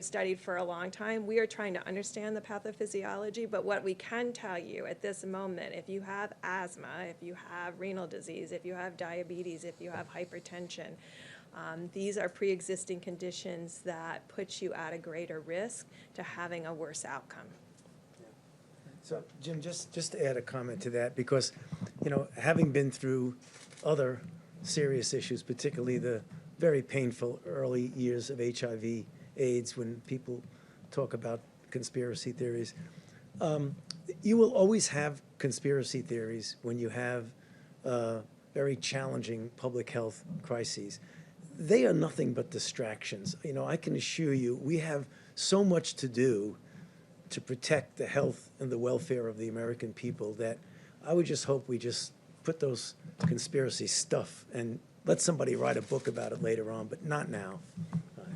studied for a long time. We are trying to understand the pathophysiology, but what we can tell you at this moment, if you have asthma, if you have renal disease, if you have diabetes, if you have hypertension, these are pre-existing conditions that put you at a greater risk to having a worse outcome. So, Jim, just to add a comment to that, because, having been through other serious issues, particularly the very painful early years of HIV, AIDS, when people talk about conspiracy theories, you will always have conspiracy theories when you have very challenging public health crises. They are nothing but distractions. I can assure you, we have so much to do to protect the health and the welfare of the American people that I would just hope we just put those conspiracy stuff and let somebody write a book about it later on, but not now.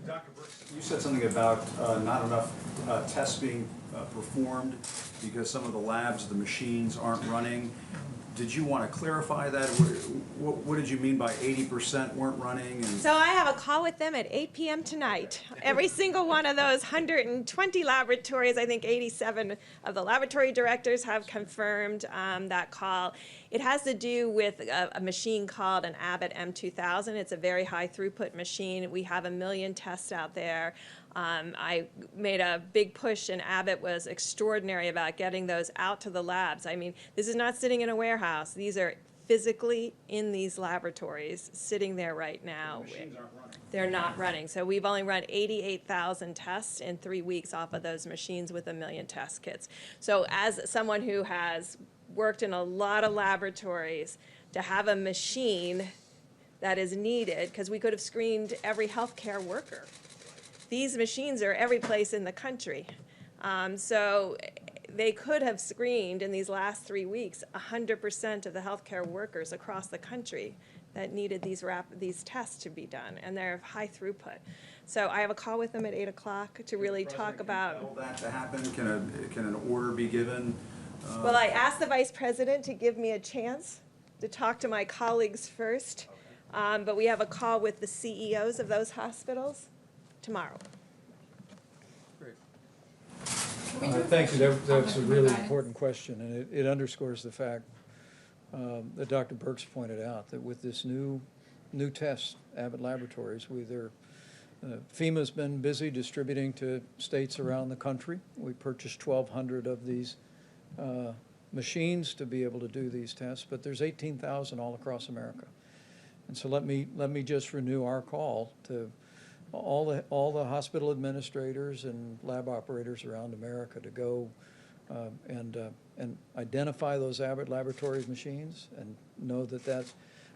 Dr. Brooks, you said something about not enough tests being performed because some of the labs, the machines aren't running. Did you want to clarify that? What did you mean by 80% weren't running? So I have a call with them at 8 p.m. tonight. Every single one of those 120 laboratories, I think 87 of the laboratory directors have confirmed that call. It has to do with a machine called an Abbott M2000. It's a very high throughput machine. We have 1 million tests out there. I made a big push, and Abbott was extraordinary about getting those out to the labs. I mean, this is not sitting in a warehouse. These are physically in these laboratories, sitting there right now. The machines aren't running. They're not running. So we've only run 88,000 tests in 3 weeks off of those machines with 1 million test kits. So as someone who has worked in a lot of laboratories, to have a machine that is needed, because we could have screened every healthcare worker. These machines are every place in the country. So they could have screened in these last 3 weeks 100% of the healthcare workers across the country that needed these tests to be done, and they're high throughput. So I have a call with them at 8 o'clock to really talk about. Can that to happen? Can an order be given? Well, I asked the vice president to give me a chance to talk to my colleagues first, but we have a call with the CEOs of those hospitals tomorrow. Great. Thank you. That's a really important question, and it underscores the fact that Dr. Birx pointed out that with this new test, Abbott Laboratories, FEMA's been busy distributing to states around the country. We purchased 1,200 of these machines to be able to do these tests, but there's 18,000 all across America. And so let me just renew our call to all the hospital administrators and lab operators around America to go and identify those Abbott Laboratories machines and know that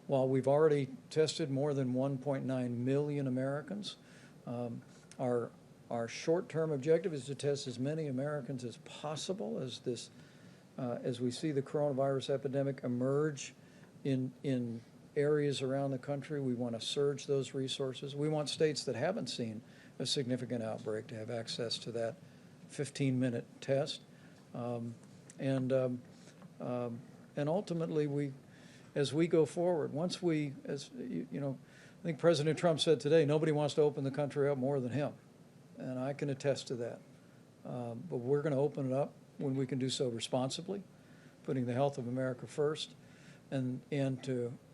while we've already tested more than 1.9 million Americans, our short-term objective is to test as many Americans as possible as we see the coronavirus epidemic emerge in areas around the country. We want to surge those resources. We want states that haven't seen a significant outbreak to have access to that 15-minute test. And ultimately, as we go forward, I think President Trump said today, nobody wants to open the country up more than him, and I can attest to that. But we're going to open it up when we can do so responsibly, putting the health of America first, and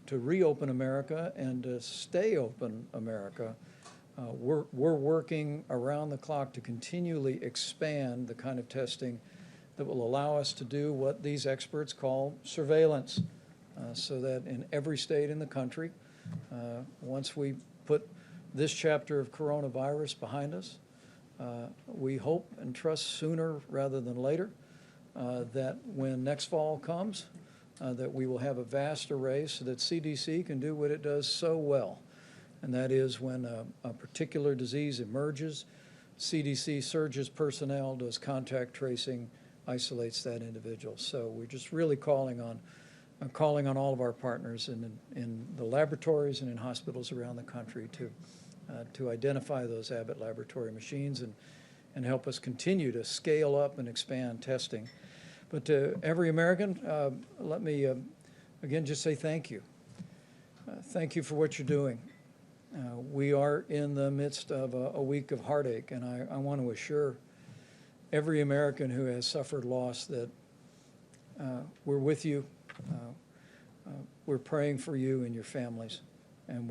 to reopen America and to stay open America. We're working around the clock to continually expand the kind of testing that will allow us to do what these experts call surveillance, so that in every state in the country, once we put this chapter of coronavirus behind us, we hope and trust sooner rather than later that when next fall comes, that we will have a vast array so that CDC can do what it does so well. And that is when a particular disease emerges, CDC surges personnel, does contact tracing, isolates that individual. So we're just really calling on all of our partners in the laboratories and in hospitals around the country to identify those Abbott Laboratory machines and help us continue to scale up and expand testing. But to every American, let me again just say thank you. Thank you for what you're doing. We are in the midst of a week of heartache, and I want to assure every American who has suffered loss that we're with you. We're praying for you and your families, and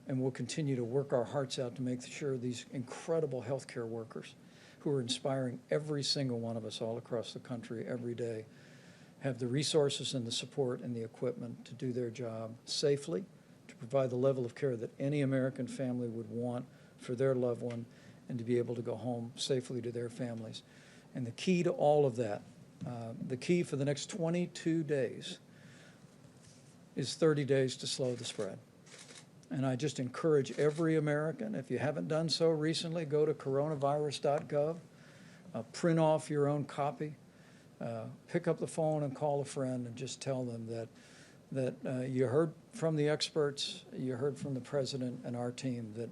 we'll continue to work our hearts out to make sure these incredible healthcare workers who are inspiring every single one of us all across the country every day have the resources and the support and the equipment to do their job safely, to provide the level of care that any American family would want for their loved one, and to be able to go home safely to their families. And the key to all of that, the key for the next 22 days is 30 days to slow the spread. And I just encourage every American, if you haven't done so recently, go to coronavirus.gov, print off your own copy, pick up the phone and call a friend and just tell them that you heard from the experts, you heard from the president and our team, that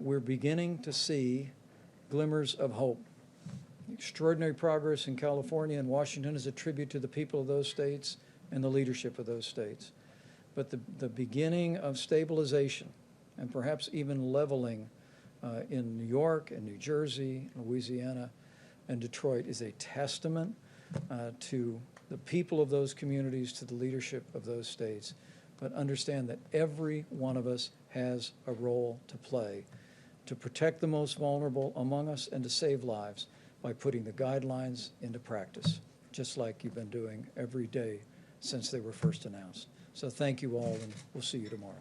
we're beginning to see glimmers of hope. Extraordinary progress in California and Washington is a tribute to the people of those states and the leadership of those states. But the beginning of stabilization and perhaps even leveling in New York and New Jersey, Louisiana, and Detroit is a testament to the people of those communities, to the leadership of those states. But understand that every one of us has a role to play to protect the most vulnerable among us and to save lives by putting the guidelines into practice, just like you've been doing every day since they were first announced. So thank you all, and we'll see you tomorrow.